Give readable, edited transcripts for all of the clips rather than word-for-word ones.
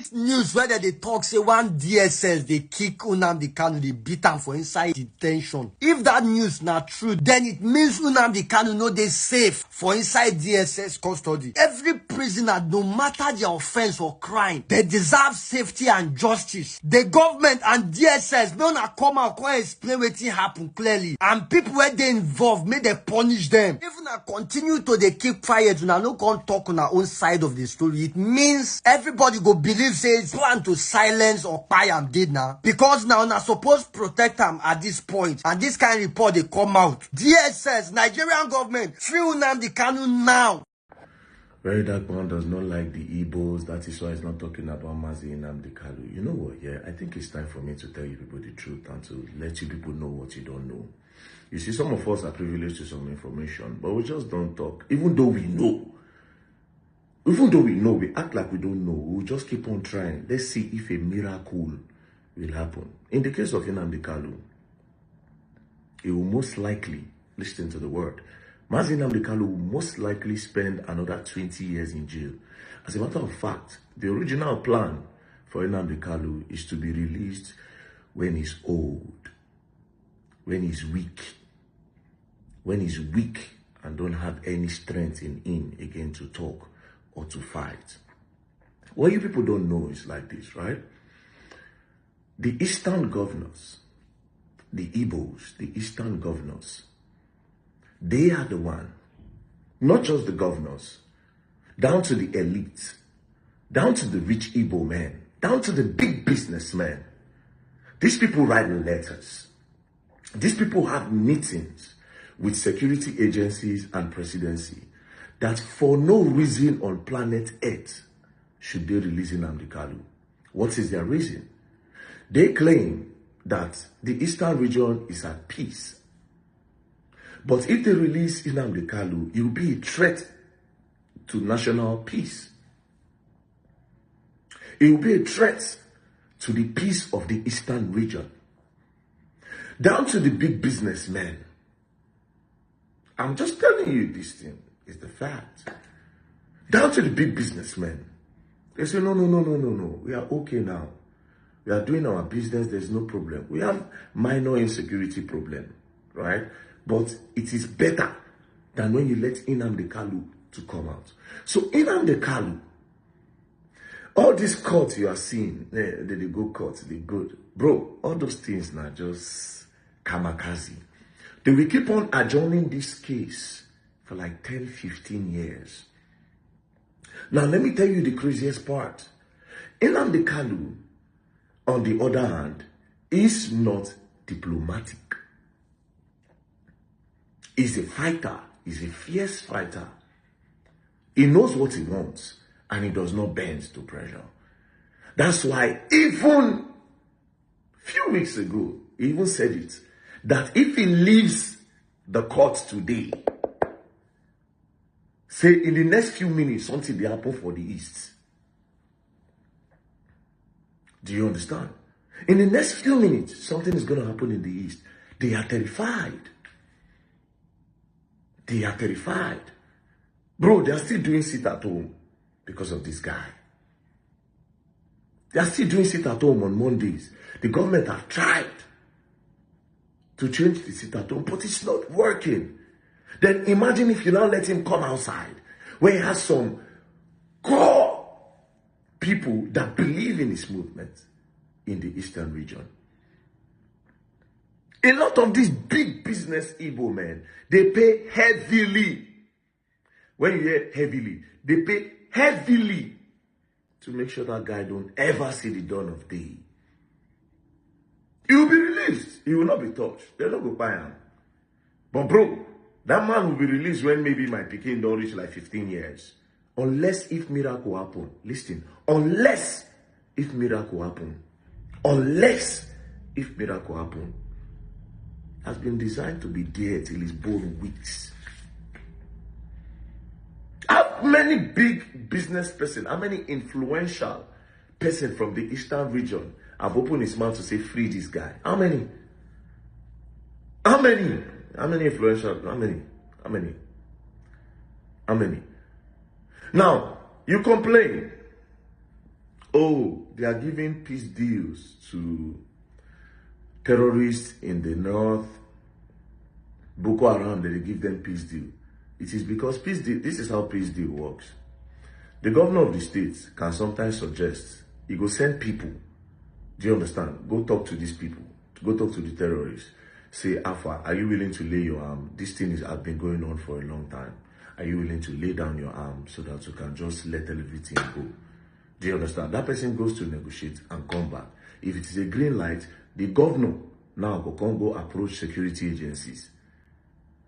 this news where they talk say one DSS they kick Nnamdi Kanu, they beat him for inside detention. If that news not true, then it means Nnamdi Kanu no they safe for inside DSS custody. Every prisoner, no matter their offense or crime, they deserve safety and justice. The government and DSS may not come out and explain what happened clearly, and people where they involved may they punish them. Even I continue to they keep quiet and I no can't talk on our own side of the story, it means everybody go believe say it's plan to silence or buy am did now, because now na supposed protect them at this point, and this kind of report they come out. DSS, Nigerian government, free Nnamdi Kanu now. Very Dark Man does not like the Igbos. That is why he's not talking about Mazi Nnamdi Kanu. You know what? Yeah, I think it's time for me to tell you people the truth and to let you people know what you don't know. You see, some of us are privileged to some information, but we just don't talk. Even though we know, we act like we don't know. We'll just keep on trying. Let's see if a miracle will happen. In the case of Nnamdi Kanu, he will most likely, listen to the word, Mazi Nnamdi Kanu will most likely spend another 20 years in jail. As a matter of fact, the original plan for Nnamdi Kanu is to be released when he's old, when he's weak and don't have any strength in him again to talk or to fight. What you people don't know is like this, right? The Eastern governors, the Igbos, the Eastern governors, they are the one, not just the governors, down to the elite, down to the rich Igbo men, down to the big businessmen. These people write letters. These people have meetings with security agencies and presidency that for no reason on planet Earth should they release Nnamdi Kanu. What is their reason? They claim that the Eastern region is at peace. But if they release Nnamdi Kanu, it will be a threat to national peace. It will be a threat to the peace of the Eastern region. Down to the big businessmen. I'm just telling you this thing is the fact. Down to the big businessmen. They say, no. We are okay now. We are doing our business. There's no problem. We have minor insecurity problem, right? But it is better than when you let Nnamdi Kanu to come out. So Nnamdi Kanu, all these courts you are seeing, they go courts, they good. Bro, all those things now just kamikaze. They will keep on adjourning this case for like 10, 15 years. Now, let me tell you the craziest part. Nnamdi Kanu, on the other hand, is not diplomatic. He's a fighter. He's a fierce fighter. He knows what he wants, and he does not bend to pressure. That's why even a few weeks ago, he even said it, that if he leaves the court today, say in the next few minutes, something will happen for the East. Do you understand? In the next few minutes, something is going to happen in the East. They are terrified. They are terrified. Bro, they are still doing sit at home because of this guy. They are still doing sit at home on Mondays. The government have tried to change the sit at home, but it's not working. Then imagine if you now let him come outside, where he has some core people that believe in his movement in the Eastern region. A lot of these big business Igbo men, they pay heavily. When you hear heavily, they pay heavily to make sure that guy don't ever see the dawn of day. He will be released. He will not be touched. They'll not go buy him. But bro, that man will be released when maybe my pikin don't reach like 15 years. Unless if miracle happen. Listen, unless if miracle happen. Unless if miracle happen. Has been designed to be there till his bone weeks. How many big business person, how many influential person from the Eastern region have opened his mouth to say free this guy? How many? How many? How many influential? How many? How many? How many? Now, you complain. Oh, they are giving peace deals to terrorists in the north. Boko Haram, they give them peace deal. It is because peace deal, this is how peace deal works. The governor of the state can sometimes suggest, he go send people. Do you understand? Go talk to these people. Go talk to the terrorists. Say, Alpha, are you willing to lay your arm? This thing has been going on for a long time. Are you willing to lay down your arm so that you can just let everything go? Do you understand? That person goes to negotiate and come back. If it is a green light, the governor now can go approach security agencies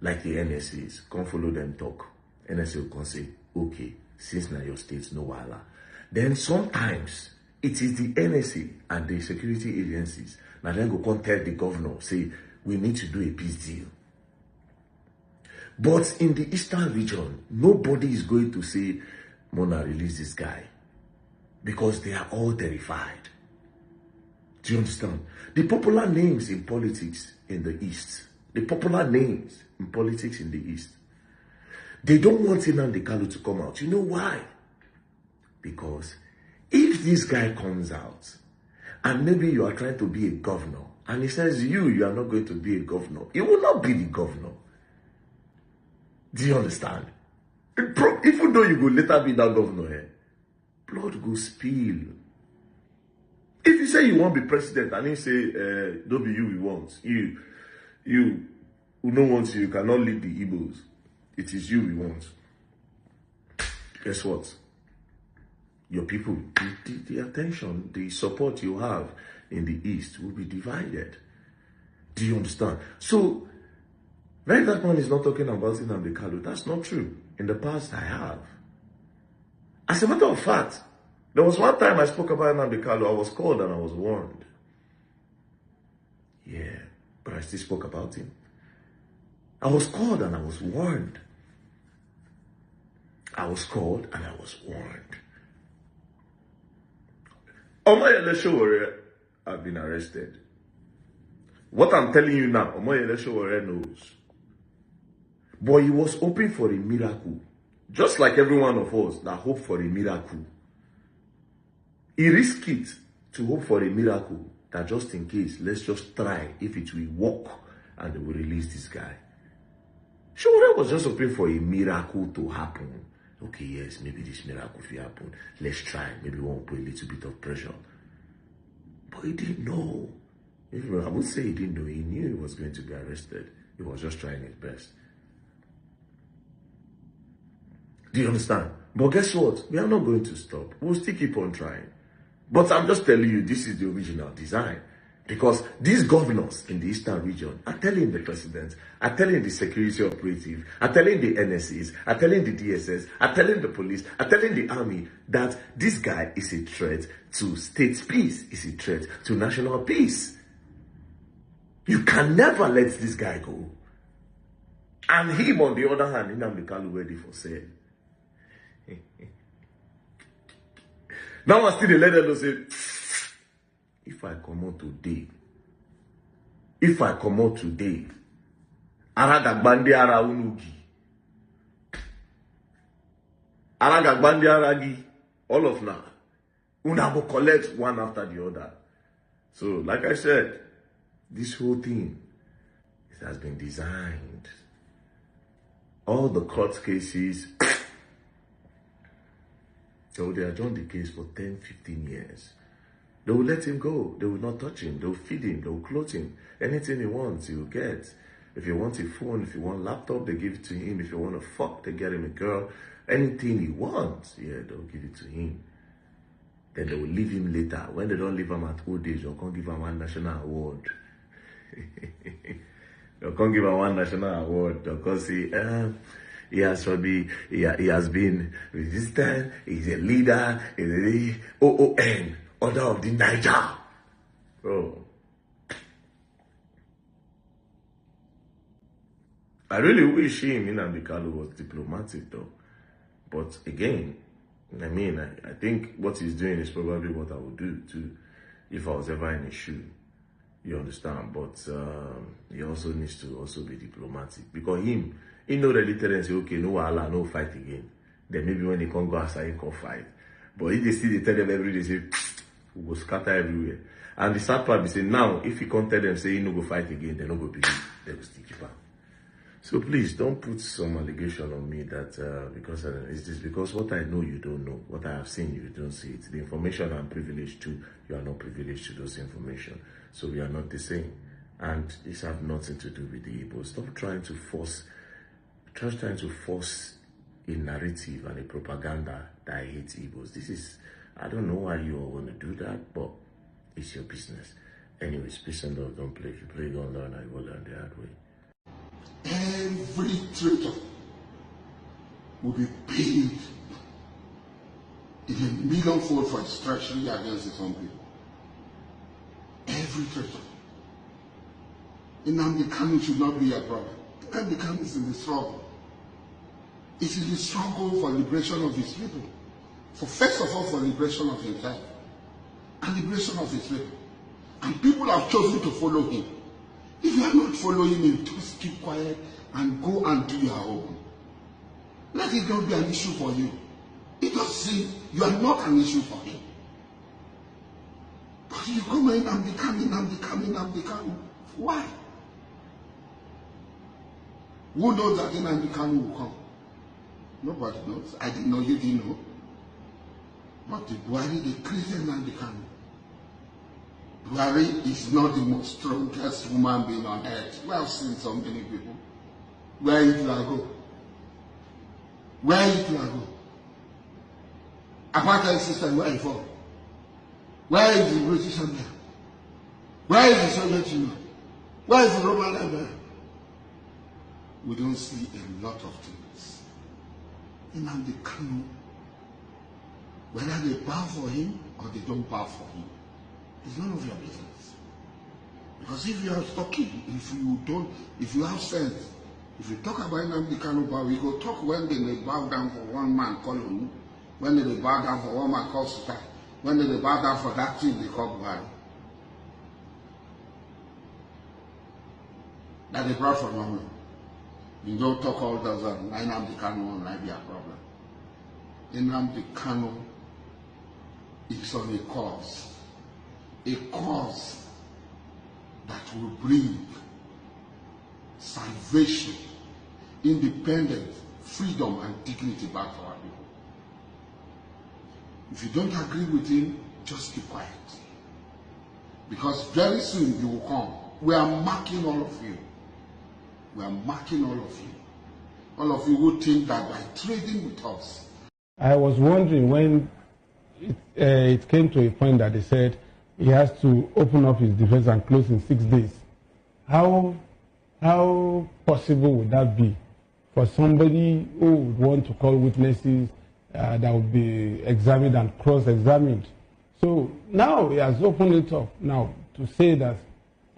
like the NSAs. Come follow them talk. NSA can say, okay, since now your state's no wala. Then sometimes it is the NSA and the security agencies now then go contact the governor, say, we need to do a peace deal. But in the eastern region, nobody is going to say, Mona, release this guy. Because they are all terrified. Do you understand? The popular names in politics in the East, the popular names in politics in the East, they don't want Nnamdi Kanu to come out. You know why? Because if this guy comes out, and maybe you are trying to be a governor, and he says you are not going to be a governor, he will not be the governor. Do you understand? Even though you will later be that governor, blood go spill. If you say you want to be president and he say, don't be you we want, you who no wants you cannot lead the Igbos. It is you we want. Guess what? Your people, the attention, the support you have in the East will be divided. Do you understand? So, when that man is not talking about Nnamdi Kanu, that's not true. In the past, I have. As a matter of fact, there was one time I spoke about Nnamdi Kanu, I was called and I was warned. Yeah, but I still spoke about him. I was called and I was warned. I was called and I was warned. Omoyele Sowore have been arrested. What I'm telling you now, Omoyele Sowore knows. But he was hoping for a miracle. Just like every one of us that hope for a miracle. He risked it to hope for a miracle that just in case, let's just try if it will work and they will release this guy. Sowore was just hoping for a miracle to happen. Okay, yes, maybe this miracle will happen. Let's try. Maybe we won't put a little bit of pressure. But he didn't know. I would say he didn't know. He knew he was going to be arrested. He was just trying his best. Do you understand? But guess what? We are not going to stop. We'll still keep on trying. But I'm just telling you, this is the original design. Because these governors in the eastern region are telling the president, are telling the security operative, are telling the NSAs, are telling the DSS, are telling the police, are telling the army that this guy is a threat to state peace, is a threat to national peace. You can never let this guy go. And him, on the other hand, Nnamdi Kanu ready for sale. Now I still let them know say, if I come out today, Aragagbandi ara unugi, Aragagbandi aragi, all of now, una go collect one after the other. So, like I said, this whole thing, it has been designed. All the court cases, so they adjourn the case for 10, 15 years. They will let him go. They will not touch him. They will feed him. They will clothe him. Anything he wants, he will get. If he wants a phone, if he wants a laptop, they give it to him. If he wants to fuck, they get him a girl. Anything he wants, yeah, they'll give it to him. Then they will leave him later. When they don't leave him at old age, they'll come give him one national award. They'll come give him one national award. They'll come say, he has been resistant, he's a leader, he's a OON, Order of the Niger. Bro. I really wish him, Nnamdi Kanu, was diplomatic though. But again, I mean, I think what he's doing is probably what I would do too, if I was ever in his shoe. You understand? But he also needs to also be diplomatic. Because he know the deterrence, okay, no wahala, no fight again. Then maybe when he can't go outside, he can fight. But if they still they tell them every day, say, we go scatter everywhere. And the sad part is say, now, if you can't tell them, say, you no go fight again, they no go believe, they will still keep on. So please, don't put some allegation on me that, because it's just because what I know, you don't know. What I have seen, you don't see it. The information I'm privileged to, you are not privileged to those information. So we are not the same. And this have nothing to do with the Igbo. Stop trying to force a narrative and a propaganda that I hate Igbos. This is, I don't know why you all want to do that, but it's your business. Anyways, peace and love, don't play. If you play, don't learn, I will learn the hard way. Every traitor will be paid in a millionfold for his treachery against his own people. Every traitor. Nnamdi Kanu should not be a problem. Nnamdi Kanu is in the struggle. It is the struggle for liberation of his people. For first of all, for liberation of himself and liberation of his people. And people have chosen to follow him. If you are not following him, just keep quiet and go and do your own. Let it not be an issue for you. It does seem you are not an issue for him. But you come in and become. Why? Who knows that Nnamdi Kanu will come? Nobody knows. I didn't know, you didn't know. But the Buhari, the Christian Nnamdi Kanu. Buhari is not the most strongest human being on earth. We have seen so many people. Where it will go? Where it will go? Apartheid system, where it fall? Where is the British Empire? Where is the Soviet Union? Where is the Roman Empire? We don't see a lot of things. Nnamdi Kanu, whether they bow for him or they don't bow for him, it's none of your business. Because if you are talking, if you have sense, if you talk about Nnamdi Kanu bow, you go talk when they may bow down for one man called Kanu, when they may bow down for one man called Sutai, when they may bow down for that thing they call Buhari. That they brought from Namdi. You don't talk all those Nnamdi Kanu might be a problem. Nnamdi Kanu is on a cause that will bring salvation, independence, freedom, and dignity back to our people. If you don't agree with him, just keep quiet. Because very soon you will come. We are marking all of you. We are marking all of you. All of you who think that by trading with us. I was wondering when it came to a point that they said he has to open up his defense and close in 6 days. How possible would that be for somebody who would want to call witnesses that would be examined and cross-examined? So now he has opened it up now to say that.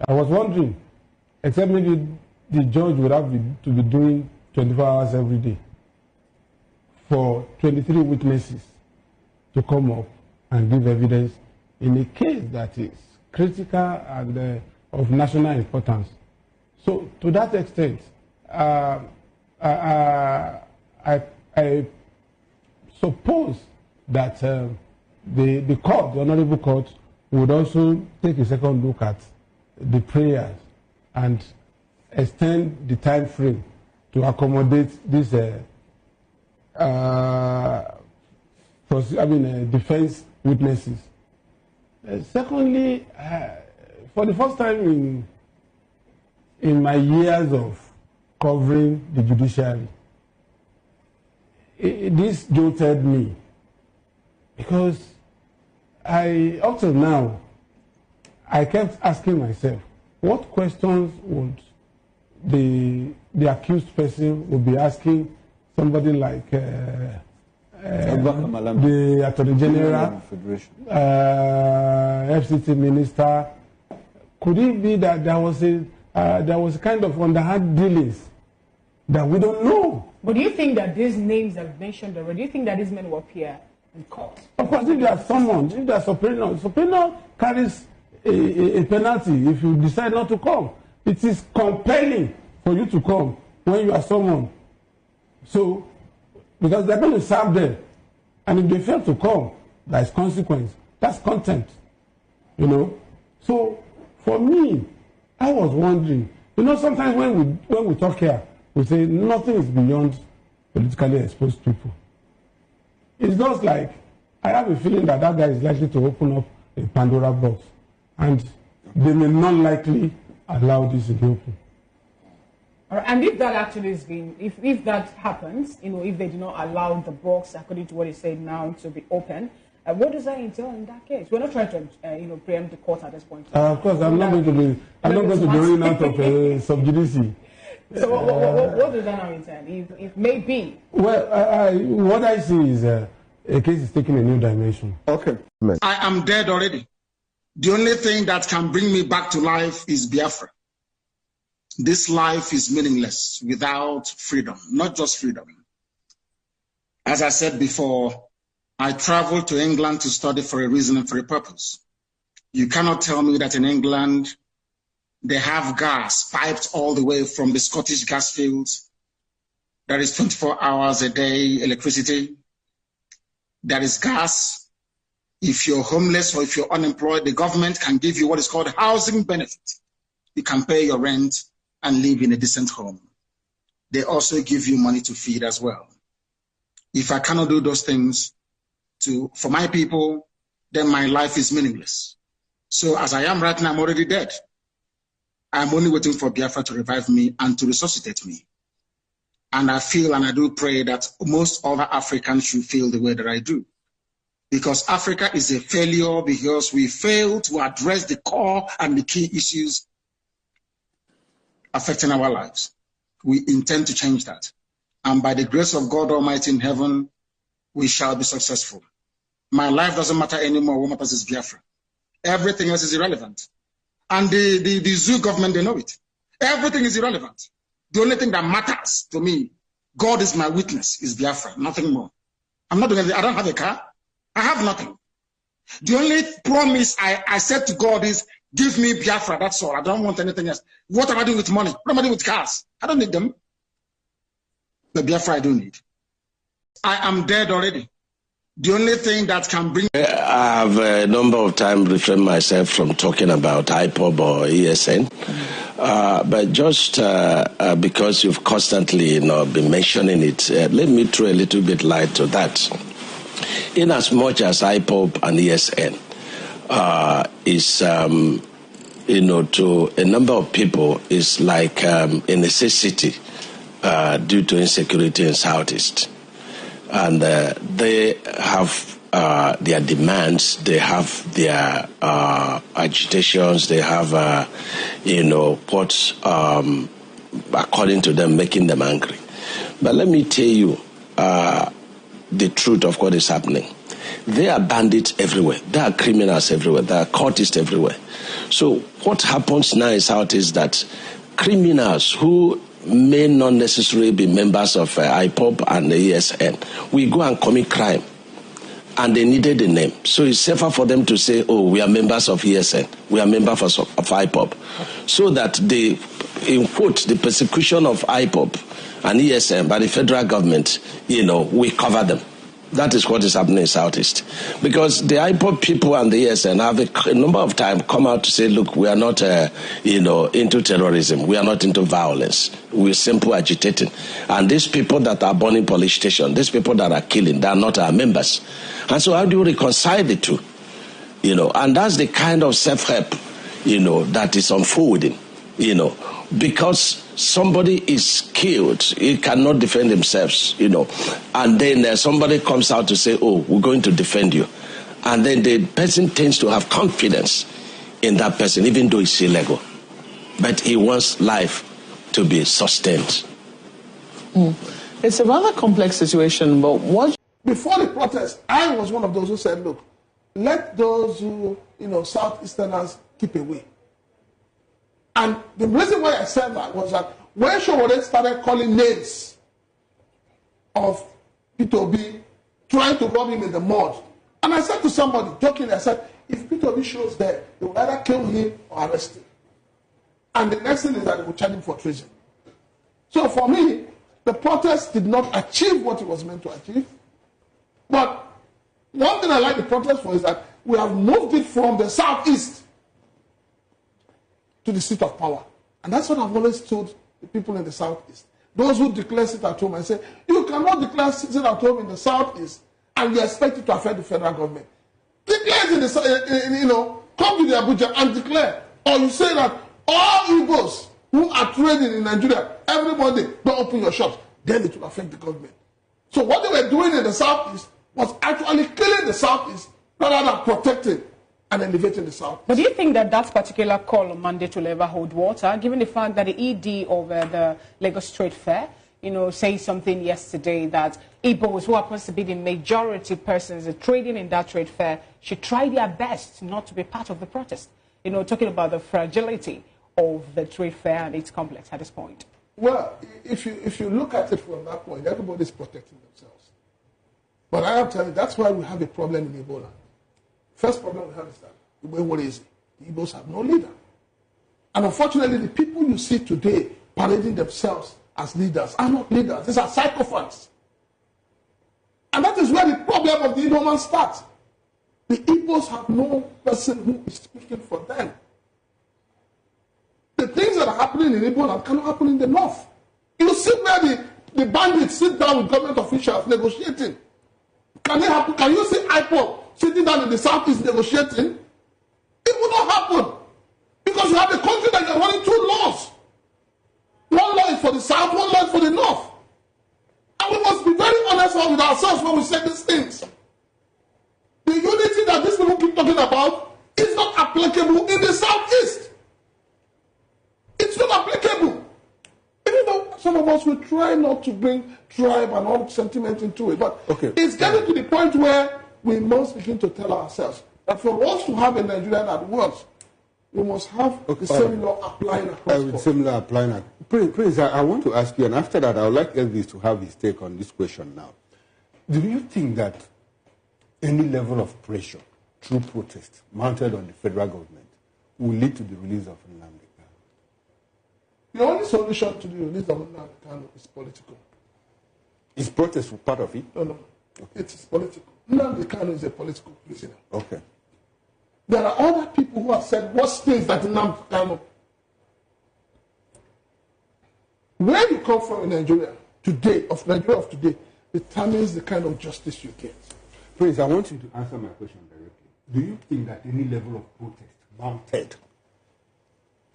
I was wondering, except maybe the judge would have to be doing 24 hours every day for 23 witnesses to come up and give evidence in a case that is critical and of national importance. So to that extent, I suppose that the court, the Honorable Court, would also take a second look at the prayers and extend the time frame to accommodate this defense witnesses. Secondly, for the first time in my years of covering the judiciary, this jolted me because up till now, I kept asking myself, what questions would the accused person will be asking somebody like the Attorney General, FCT Minister? Could it be that there was a kind of underhand dealings that we don't know? But do you think that these names I've mentioned already, do you think that these men will appear in court? Of course, if there's someone, if there's subpoena carries a penalty if you decide not to come. It is compelling for you to come when you are someone. So, because they're going to serve them. And if they fail to come, there is consequence. That's content, you know. So for me, I was wondering, you know, sometimes when we talk here, we say nothing is beyond politically exposed people. It's just like, I have a feeling that that guy is likely to open up a Pandora box, and they may not likely allow this to be open. And if that actually is being, if that happens, you know, if they do not allow the box, according to what he said now, to be open, what does that entail in that case? We're not trying to, you know, preempt the court at this point. Of course, I'm not going to be running out of sub judice. So what does that now entail? If maybe. Well, what I see is a case is taking a new dimension. Okay. I am dead already. The only thing that can bring me back to life is Biafra. This life is meaningless without freedom, not just freedom. As I said before, I traveled to England to study for a reason and for a purpose. You cannot tell me that in England, they have gas piped all the way from the Scottish gas fields. There is 24 hours a day electricity. There is gas. If you're homeless or if you're unemployed, the government can give you what is called housing benefit. You can pay your rent and live in a decent home. They also give you money to feed as well. If I cannot do those things for my people, then my life is meaningless. So as I am right now, I'm already dead. I'm only waiting for Biafra to revive me and to resuscitate me. And I feel and I do pray that most other Africans should feel the way that I do. Because Africa is a failure because we fail to address the core and the key issues affecting our lives. We intend to change that. And by the grace of God Almighty in heaven, we shall be successful. My life doesn't matter anymore. What matters is Biafra. Everything else is irrelevant. And the zoo government, they know it. Everything is irrelevant. The only thing that matters to me, God is my witness, is Biafra, nothing more. I'm not doing anything. I don't have a car. I have nothing. The only promise I said to God is, give me Biafra, that's all. I don't want anything else. What am I doing with money? What am I doing with cars? I don't need them. The Biafra I do need. I am dead already. The only thing that can bring... I have a number of times refrained myself from talking about IPOB or ESN. But just because you've constantly been mentioning it, let me throw a little bit light to that. In as much as IPOB and ESN is, to a number of people, is like a necessity due to insecurity in Southeast. And they have their demands, they have their agitations, they have, what, according to them, making them angry. But let me tell you the truth of what is happening. There are bandits everywhere. There are criminals everywhere. There are cultists everywhere. So what happens now in South is that criminals who may not necessarily be members of IPOB and the ESN, we go and commit crime. And they needed a name. So it's safer for them to say, oh, we are members of ESN, we are members of IPOB. So that the, in quote, the persecution of IPOB and ESN by the federal government, we cover them. That is what is happening in Southeast. Because the IPOB people and the ESN have a number of times come out to say, look, we are not, into terrorism. We are not into violence. We're simply agitating. And these people that are burning police stations, these people that are killing, they are not our members. And so how do you reconcile the two? And that's the kind of self-help, that is unfolding, because somebody is killed, he cannot defend himself, and then somebody comes out to say, oh, we're going to defend you. And then the person tends to have confidence in that person, even though it's illegal. But he wants life to be sustained. It's a rather complex situation, but what... Before the protest, I was one of those who said, look, let those who, Southeasterners keep away. And the reason why I said that was that when Showore started calling names of P2B, trying to rub him in the mud, and I said to somebody, jokingly, I said, if P2B shows there, they will either kill him or arrest him. And the next thing is that they will charge him for treason. So for me, the protest did not achieve what it was meant to achieve. But one thing I like the protest for is that we have moved it from the southeast to the seat of power. And that's what I've always told the people in the southeast. Those who declare sit at home, I say, you cannot declare sit at home in the southeast and you expect it to affect the federal government. Declare it in the, come to the Abuja and declare. Or you say that all Igbos who are trading in Nigeria, everybody, don't open your shops. Then it will affect the government. So what they were doing in the southeast was actually killing the southeast rather than protecting and elevating the south. But do you think that that particular call on Monday will ever hold water, given the fact that the ED of the Lagos Trade Fair, say something yesterday that Igbos, who happens to be the majority persons trading in that trade fair, should try their best not to be part of the protest? Talking about the fragility of the trade fair and its complex at this point. Well, if you look at it from that point, everybody's protecting themselves. But I am telling you, that's why we have a problem in Ebola. First problem we have is that what is it? The Igbos have no leader. And unfortunately, the people you see today parading themselves as leaders are not leaders. These are psychophants. And that is where the problem of the Igbo starts. The Igbos have no person who is speaking for them. The things that are happening in Igbo cannot happen in the north. You see where the bandits sit down with government officials negotiating. Can it happen? Can you see IPOB sitting down in the southeast negotiating? It will not happen. Because you have a country that is running two laws. One law is for the south, one law is for the north. And we must be very honest with ourselves when we say these things. The unity that these people keep talking about is not applicable in the southeast. It's not applicable. Even though some of us will try not to bring tribe and all sentiment into it, but it's getting to the point where we must begin to tell ourselves that for us to have a Nigeria that works, we must have the same law applying across the similar applying. Prince, I want to ask you, and after that, I would like Elvis to have his take on this question now. Do you think that any level of pressure through protest mounted on the federal government will lead to the release of Nnamdi? The only solution to the release of Nnamdi is political. Is protest part of it? No. Okay. It is political. Nnamdi is a political prisoner. Okay. There are other people who have said worse things than Nnamdi. Where you come from in Nigeria today, determines the kind of justice you get. Prince, I want you to answer my question directly. Do you think that any level of protest mounted,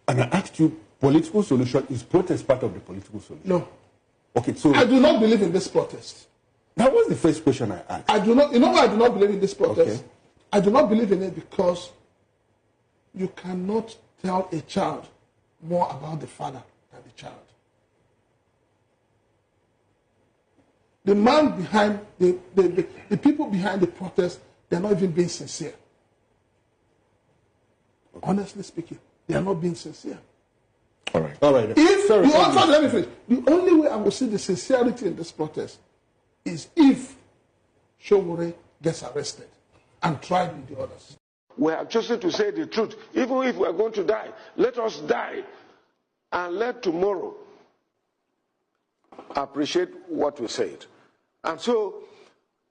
and I asked you, political solution, is protest part of the political solution? No. Okay, so I do not believe in this protest. That was the first question I asked. I do not. You know why I do not believe in this protest? Okay. I do not believe in it because you cannot tell a child more about the father than the child. The man behind the people behind the protest, they're not even being sincere. Okay. Honestly speaking, they are not being sincere. All right. Let me finish. The only way I will see the sincerity in this protest is if Shogure gets arrested and tried with the others. We have chosen to say the truth. Even if we are going to die, let us die and let tomorrow appreciate what we said. And so,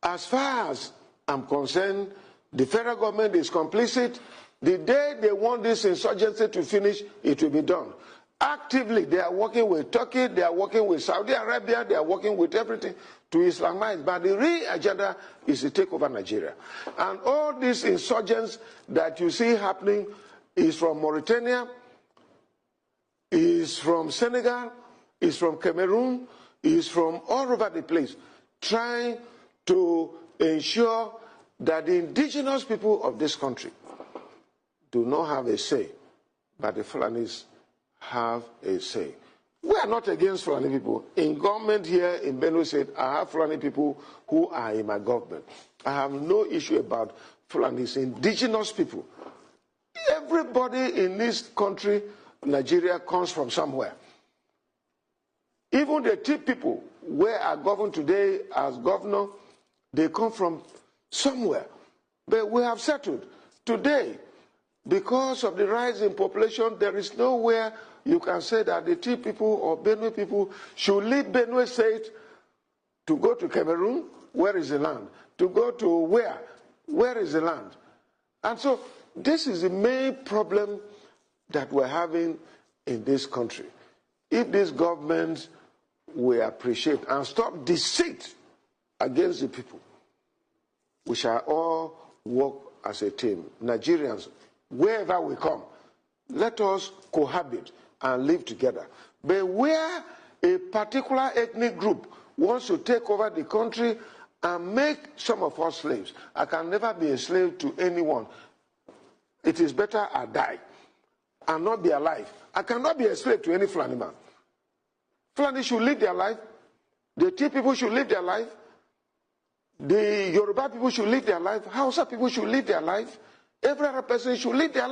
as far as I'm concerned, the federal government is complicit. The day they want this insurgency to finish, it will be done. Actively, they are working with Turkey, they are working with Saudi Arabia, they are working with everything to Islamize. But the real agenda is to take over Nigeria. And all these insurgents that you see happening is from Mauritania, is from Senegal, is from Cameroon, is from all over the place, trying to ensure that the indigenous people of this country do not have a say, but the Fulanis have a say. We are not against Fulani people. In government here in Benue State, I have Fulani people who are in my government. I have no issue about Fulanis, indigenous people. Everybody in this country, Nigeria, comes from somewhere. Even the Tea people, where I govern today as governor, they come from somewhere. But we have settled. Today, because of the rise in population, there is nowhere you can say that the Tea people or Benue people should leave Benue State to go to Cameroon, where is the land? To go to where? Where is the land? And so this is the main problem that we're having in this country. If these governments will appreciate and stop deceit against the people, we shall all work as a team. Nigerians, wherever we come, let us cohabit and live together. But where a particular ethnic group wants to take over the country and make some of us slaves, I can never be a slave to anyone. It is better I die and not be alive. I cannot be a slave to any Fulani man. Fulani should live their life. The Tea people should live their life. The Yoruba people should live their life. Hausa people should live their life. Every other person should live their life.